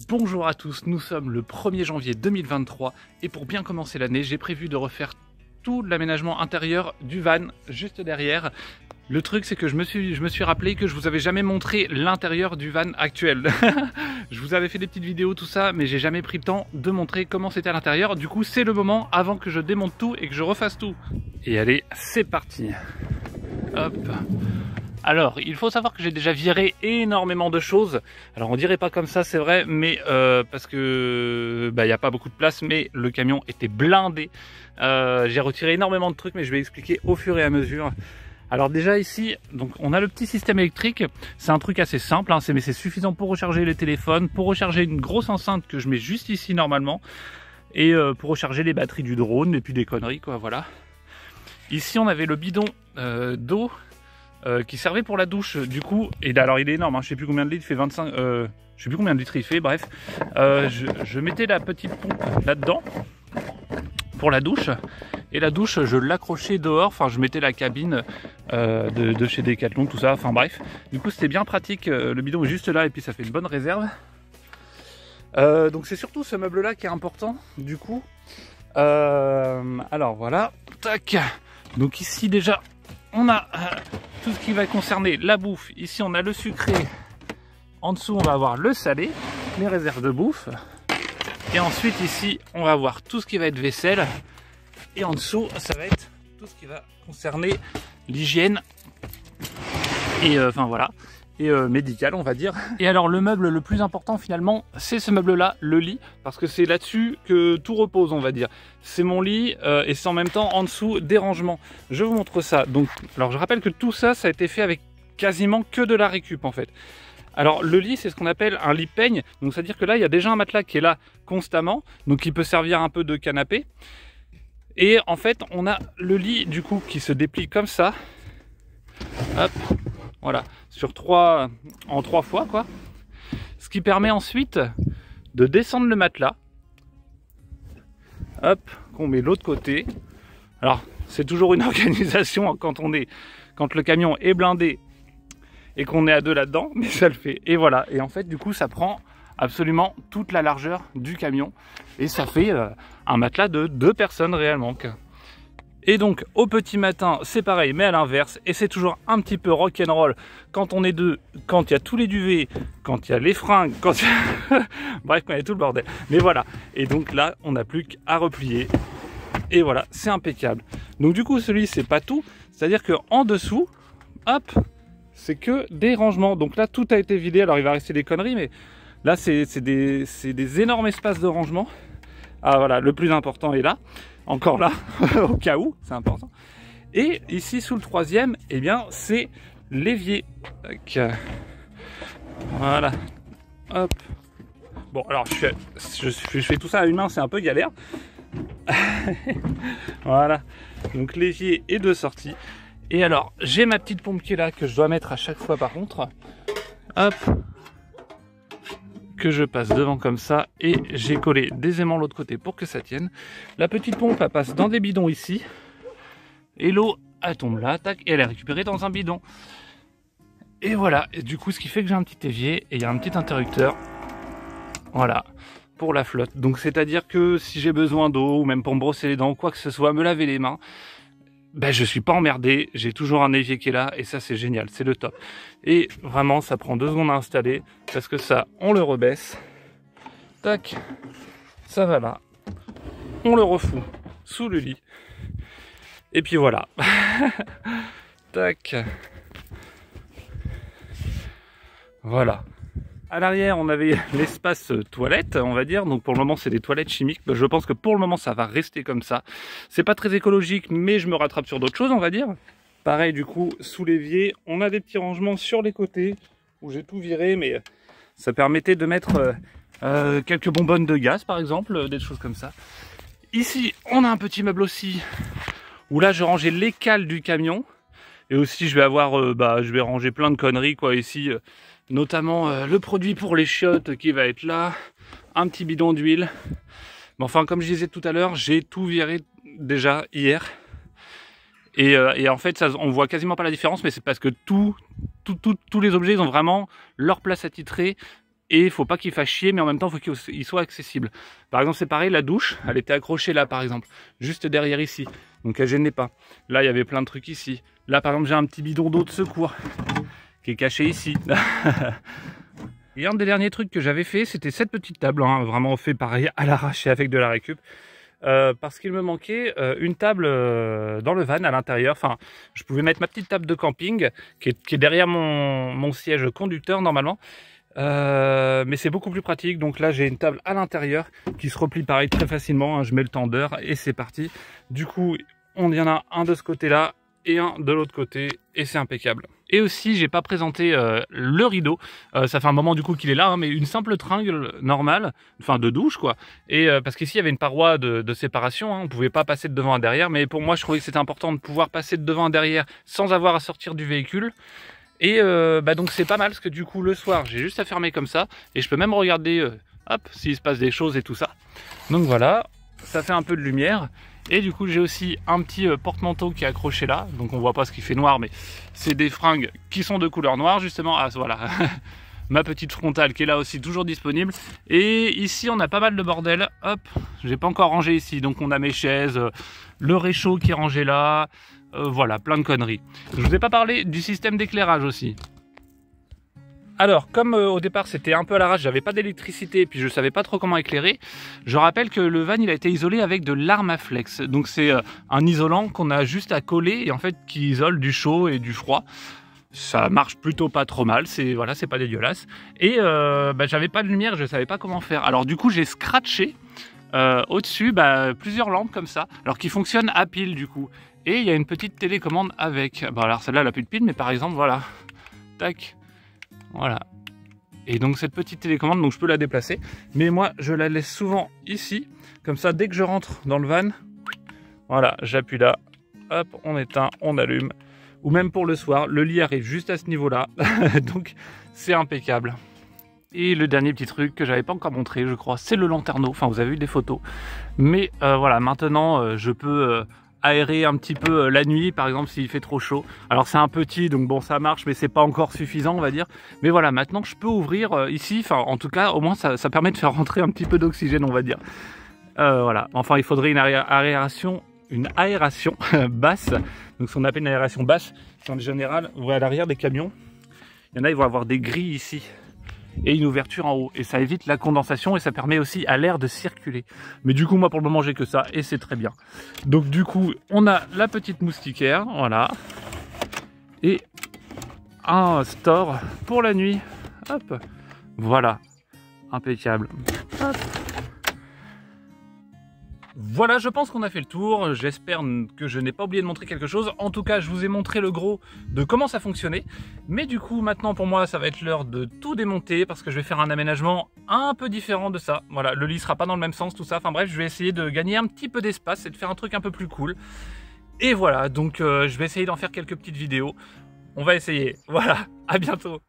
Bonjour à tous, nous sommes le 1er janvier 2023 et pour bien commencer l'année, j'ai prévu de refaire tout l'aménagement intérieur du van juste derrière. Le truc c'est que je me suis rappelé que je vous avais jamais montré l'intérieur du van actuel. Je vous avais fait des petites vidéos tout ça, mais j'ai jamais pris le temps de montrer comment c'était à l'intérieur. Du coup c'est le moment avant que je démonte tout et que je refasse tout. Et allez, c'est parti. Hop. Alors, il faut savoir que j'ai déjà viré énormément de choses. Alors, on dirait pas comme ça, c'est vrai, mais parce que il y a pas beaucoup de place, mais le camion était blindé. J'ai retiré énormément de trucs, mais je vais expliquer au fur et à mesure. Alors déjà ici, donc on a le petit système électrique. C'est un truc assez simple, hein, mais c'est suffisant pour recharger les téléphones, pour recharger une grosse enceinte que je mets juste ici normalement, et pour recharger les batteries du drone et puis des conneries quoi. Voilà. Ici, on avait le bidon d'eau. Qui servait pour la douche du coup, et alors il est énorme, hein, je sais plus combien de litres, il fait 25, je sais plus combien de litres il fait, bref, je mettais la petite pompe là-dedans pour la douche, et la douche je l'accrochais dehors, enfin je mettais la cabine de chez Decathlon, tout ça, enfin bref, du coup c'était bien pratique, le bidon est juste là et puis ça fait une bonne réserve. Donc c'est surtout ce meuble là qui est important du coup. Alors voilà, tac, donc ici déjà on a tout ce qui va concerner la bouffe. Ici on a le sucré, en dessous on va avoir le salé, les réserves de bouffe, et ensuite ici on va avoir tout ce qui va être vaisselle, et en dessous ça va être tout ce qui va concerner l'hygiène et enfin voilà, et médical on va dire. Et alors le meuble le plus important finalement c'est ce meuble là, le lit, parce que c'est là-dessus que tout repose on va dire. C'est mon lit et c'est en même temps en dessous des rangements. Je vous montre ça. Donc, alors je rappelle que tout ça, ça a été fait avec quasiment que de la récup en fait. Alors le lit c'est ce qu'on appelle un lit peigne, donc c'est à dire que là il y a déjà un matelas qui est là constamment, donc il peut servir un peu de canapé. Et en fait on a le lit du coup qui se déplie comme ça. Hop. Voilà, en trois fois quoi. Ce qui permet ensuite de descendre le matelas. Hop, qu'on met l'autre côté. Alors, c'est toujours une organisation quand le camion est blindé et qu'on est à deux là-dedans, mais ça le fait. Et voilà, et en fait du coup ça prend absolument toute la largeur du camion et ça fait un matelas de 2 personnes réellement. Et donc au petit matin c'est pareil mais à l'inverse, et c'est toujours un petit peu rock'n'roll quand on est deux, quand il y a tous les duvets, quand il y a les fringues, quand il y a... bref, quand il y a tout le bordel. Mais voilà, et donc là on n'a plus qu'à replier et voilà, c'est impeccable. Donc du coup celui c'est pas tout, c'est à dire que en dessous, hop, c'est que des rangements. Donc là tout a été vidé, alors il va rester des conneries, mais là c'est des énormes espaces de rangement. Ah voilà, le plus important est là, encore là, au cas où, c'est important. Et ici, sous le troisième, eh bien, c'est l'évier. Voilà, hop. Bon, alors, je fais tout ça à une main, c'est un peu galère. Voilà, donc l'évier est de sortie. Et alors, j'ai ma petite pompe qui est là, que je dois mettre à chaque fois par contre. Hop. Que je passe devant comme ça, et j'ai collé des aimants de l'autre côté pour que ça tienne. La petite pompe elle passe dans des bidons ici et l'eau elle tombe là, tac, et elle est récupérée dans un bidon. Et voilà, et du coup ce qui fait que j'ai un petit évier et il y a un petit interrupteur, voilà, pour la flotte. Donc c'est à dire que si j'ai besoin d'eau ou même pour me brosser les dents ou quoi que ce soit, me laver les mains, ben je suis pas emmerdé, j'ai toujours un évier qui est là et ça c'est génial, c'est le top. Et vraiment ça prend 2 secondes à installer parce que ça on le rebaisse, tac, ça va là, on le refout sous le lit et puis voilà. Tac, voilà. À l'arrière, on avait l'espace toilette, on va dire. Donc pour le moment, c'est des toilettes chimiques. Je pense que pour le moment, ça va rester comme ça. C'est pas très écologique, mais je me rattrape sur d'autres choses, on va dire. Pareil, du coup, sous l'évier, on a des petits rangements sur les côtés où j'ai tout viré, mais ça permettait de mettre quelques bonbonnes de gaz, par exemple, des choses comme ça. Ici, on a un petit meuble aussi où là, je rangeais les cales du camion. Et aussi, je vais avoir, je vais ranger plein de conneries, quoi, ici. Notamment le produit pour les chiottes qui va être là, un petit bidon d'huile. Mais enfin, comme je disais tout à l'heure, j'ai tout viré déjà hier. Et en fait, ça, on voit quasiment pas la différence, mais c'est parce que tous les objets ils ont vraiment leur place attitrée et il faut pas qu'il fasse chier, mais en même temps, il faut qu'il soit accessible. Par exemple, c'est pareil, la douche, elle était accrochée là, par exemple, juste derrière ici, donc elle gênait pas. Là, il y avait plein de trucs ici. Là, par exemple, j'ai un petit bidon d'eau de secours qui est caché ici. Et un des derniers trucs que j'avais fait, c'était cette petite table, hein, vraiment fait pareil à l'arraché avec de la récup. Parce qu'il me manquait une table dans le van à l'intérieur. Enfin, je pouvais mettre ma petite table de camping qui est derrière mon siège conducteur normalement. Mais c'est beaucoup plus pratique. Donc là, j'ai une table à l'intérieur qui se replie pareil très facilement, hein. Je mets le tendeur et c'est parti. Du coup, on y en a un de ce côté-là et un de l'autre côté et c'est impeccable. Et aussi, j'ai pas présenté le rideau. Ça fait un moment du coup qu'il est là, hein, mais une simple tringle normale, enfin de douche quoi. Et parce qu'ici il y avait une paroi de séparation, hein, on pouvait pas passer de devant à derrière. Mais pour moi, je trouvais que c'était important de pouvoir passer de devant à derrière sans avoir à sortir du véhicule. Et donc c'est pas mal parce que du coup le soir, j'ai juste à fermer comme ça et je peux même regarder, hop, s'il se passe des choses et tout ça. Donc voilà, ça fait un peu de lumière. Et du coup j'ai aussi un petit porte-manteau qui est accroché là, donc on voit pas ce qui fait noir, mais c'est des fringues qui sont de couleur noire justement. Ah voilà, ma petite frontale qui est là aussi toujours disponible. Et ici on a pas mal de bordel, hop, j'ai pas encore rangé ici, donc on a mes chaises, le réchaud qui est rangé là, voilà, plein de conneries. Je vous ai pas parlé du système d'éclairage aussi. Alors, comme au départ c'était un peu à l'arrache, j'avais pas d'électricité et puis je savais pas trop comment éclairer, je rappelle que le van il a été isolé avec de l'Armaflex. Donc c'est un isolant qu'on a juste à coller et en fait qui isole du chaud et du froid. Ça marche plutôt pas trop mal, c'est voilà, c'est pas dégueulasse. Et j'avais pas de lumière, je savais pas comment faire. Alors du coup j'ai scratché au-dessus plusieurs lampes comme ça, alors qui fonctionnent à pile du coup. Et il y a une petite télécommande avec. Bon alors celle-là elle a plus de pile, mais par exemple voilà, tac. Voilà. Et donc cette petite télécommande, donc je peux la déplacer. Mais moi, je la laisse souvent ici. Comme ça, dès que je rentre dans le van, voilà, j'appuie là. Hop, on éteint, on allume. Ou même pour le soir, le lit arrive juste à ce niveau-là. Donc c'est impeccable. Et le dernier petit truc que j'avais pas encore montré, je crois, c'est le lanterneau. Enfin, vous avez vu des photos. Mais voilà, maintenant, je peux... aérer un petit peu la nuit par exemple s'il fait trop chaud. Alors c'est un petit donc bon ça marche mais c'est pas encore suffisant on va dire. Mais voilà maintenant je peux ouvrir ici, enfin en tout cas au moins ça permet de faire rentrer un petit peu d'oxygène on va dire. Voilà, enfin il faudrait une aération basse. Donc ce qu'on appelle une aération basse, c'est en général vous voyez à l'arrière des camions, il y en a ils vont avoir des grilles ici et une ouverture en haut et ça évite la condensation et ça permet aussi à l'air de circuler. Mais du coup moi pour le moment j'ai que ça et c'est très bien. Donc du coup on a la petite moustiquaire, voilà, et un store pour la nuit, hop, voilà, impeccable. Hop. Voilà, je pense qu'on a fait le tour. J'espère que je n'ai pas oublié de montrer quelque chose. En tout cas, je vous ai montré le gros de comment ça fonctionnait. Mais du coup, maintenant pour moi, ça va être l'heure de tout démonter parce que je vais faire un aménagement un peu différent de ça. Voilà, le lit sera pas dans le même sens, tout ça. Enfin bref, je vais essayer de gagner un petit peu d'espace et de faire un truc un peu plus cool. Et voilà, donc je vais essayer d'en faire quelques petites vidéos. On va essayer. Voilà, à bientôt.